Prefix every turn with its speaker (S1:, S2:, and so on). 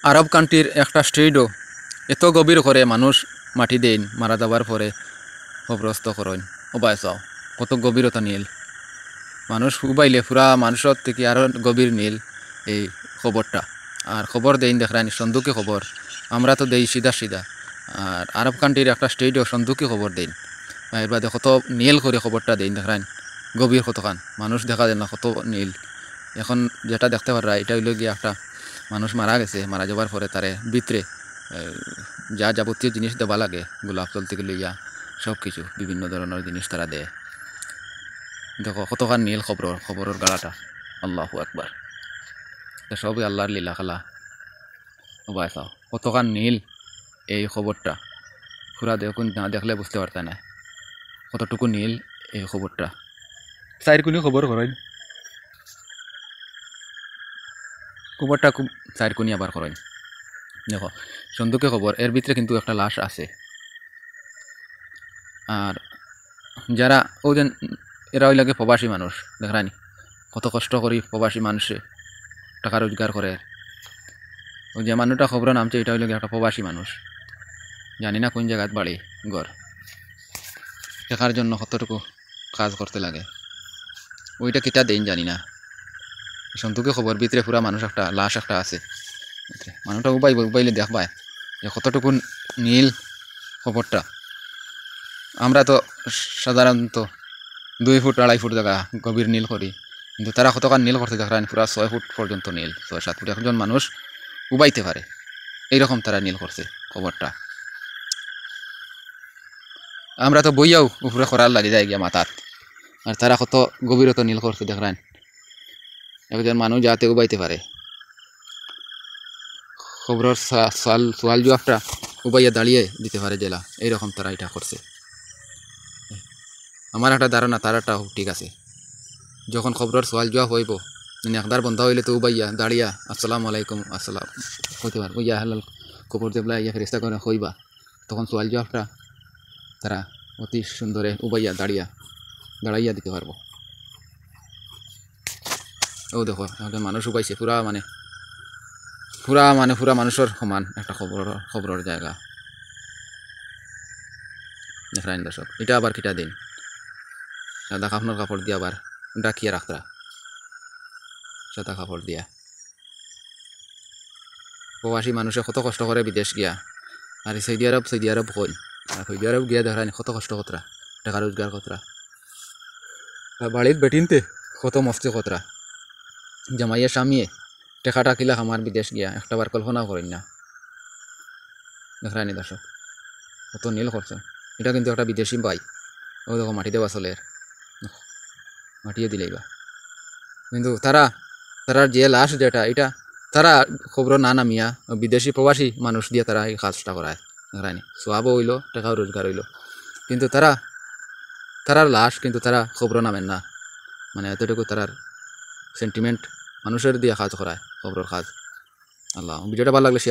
S1: আরব কান্ট্রির একটা স্ট্রিটও এত গভীর করে মানুষ মাটি দেন মারা যাবার পরে কবরস্থ করেন ওবায় চাও কত গভীরতা নীল মানুষ উবাইলে পুরা মানুষের থেকে আরও গভীর নীল এই খবরটা। আর খবর দেন দেখেন সন্দুকি খবর, আমরা তো দেই সিধা সিধা, আর আরব কান্ট্রির একটা স্টেটও সন্দুকি খবর দেন এর বাদে কত নীল করে খবরটা দেন দেখেন গভীর কতখান মানুষ দেখা যায় না কত নীল। এখন যেটা দেখতে পারা এটা হইল গিয়ে একটা মানুষ মারা গেছে, মারা যাবার পরে তারে ভিতরে যা যাবতীয় জিনিস দেওয়া লাগে গোলাপ জল থেকে লইয়া সব কিছু বিভিন্ন ধরনের জিনিস তারা দেয়। দেখো কতখান নীল খবরের গাড়াটা, আল্লাহু আকবার, সবই আল্লাহর লীলা খেলা। ভাই চাও কতখান নীল এই খবরটা, পুরা দেখুন না দেখলে বুঝতে পারতে না কতটুকু নীল এই খবরটা। চারকুনি খবর করেন খবরটা খুব চারকুনি আবার করেন। দেখো সন্দুকে খবর এর ভিতরে কিন্তু একটা লাশ আছে, আর যারা ওজন এরা ওই লাগে প্রবাসী মানুষ দেখরানি কত কষ্ট করি প্রবাসী মানুষে টাকা রোজগার করে। ওই যে মানুষটা খবর নামছে এটা হইল একটা প্রবাসী মানুষ, জানি না কোন জায়গায় বাড়ি ঘর, টাকার জন্য কতটুকু কাজ করতে লাগে ওইটা কিটা দেন জানি না। সন্তুকে খবর ভিতরে পুরা মানুষ একটা লাশ একটা আছে, মানুষটা উবাইলে দেখবায় যে কতটুকু নীল খবরটা। আমরা তো সাধারণত 2 ফুট 2.5 ফুট জায়গা গভীর নীল করি, কিন্তু তারা কতক্ষণ নীল করতে দেখেন পুরা 6 ফুট পর্যন্ত নীল, 6-7 ফুট একজন মানুষ উবাইতে পারে এইরকম তারা নীল করছে খবরটা। আমরা তো বইয়াও উপরে করার লাগে যায় গিয়া মাথাত, আর তারা কত গভীরত নীল করছে দেখেন একজন মানুষ যাতে উবাইতে পারে। খবরের সোয়াল জবাবটা উবাইয়া দাঁড়িয়ে দিতে পারে জেলা, এইরকম তারা এটা করছে। আমার একটা ধারণা তারাটা ঠিক আছে, যখন খবরের সোয়াল জবাব হইব একদার বন্ধ হইলে তো উবাইয়া দাঁড়িয়া আসসালামু আলাইকুম আসসালাম হইতে পারবো, ইয়া হালাল খবর দেবলা ইয়া ফেরেস্তা করে হইবা, তখন সোয়াল জবাবটা তারা অতি সুন্দরে উবাইয়া দাঁড়াইয়া দিতে পারবো। ও দেখো একটা মানুষ উবাইছে পুরা মানুষের সমান একটা খবরের জায়গা দেখেন দর্শক। এটা আবার কিটা দিন সাদা কাপড় দিয়ে আবার ডাকিয়া রাখতা, সাদা কাপড় দিয়া। প্রবাসী মানুষে কত কষ্ট করে বিদেশ গিয়া, আর সৌদি আরব কই, আর সৌদি আরব গিয়া দেখেন কত কষ্ট কতরা টাকা রোজগার কতরা, বাড়ির বেটিনতে কত মস্তি কতরা, জামাইয়া স্বামীয়ে টেকাটা কিলা আমার বিদেশ গিয়া একটা বার কল্পনাও করেন না দেখেন দর্শক কত নীল করছে। এটা কিন্তু একটা বিদেশি বাই, ও দেখো মাটি দেওয়া চলের মাটিয়ে দিলেইবা, কিন্তু তারার যে লাশ যেটা এটা তারা খবর না নামিয়া বিদেশি প্রবাসী মানুষ দিয়ে তারা এই কাজটা করায় রানি সোয়াবও হইলো টাকাও রোজগার হইলো, কিন্তু তারার লাশ কিন্তু তারা খবর নামেন না, মানে এতটুকু তারার সেন্টিমেন্ট মানুষের দিয়ে কাজ করায় খবরের কাজ। আল্লাহ ভিডিওটা ভালো লাগলে শেয়ার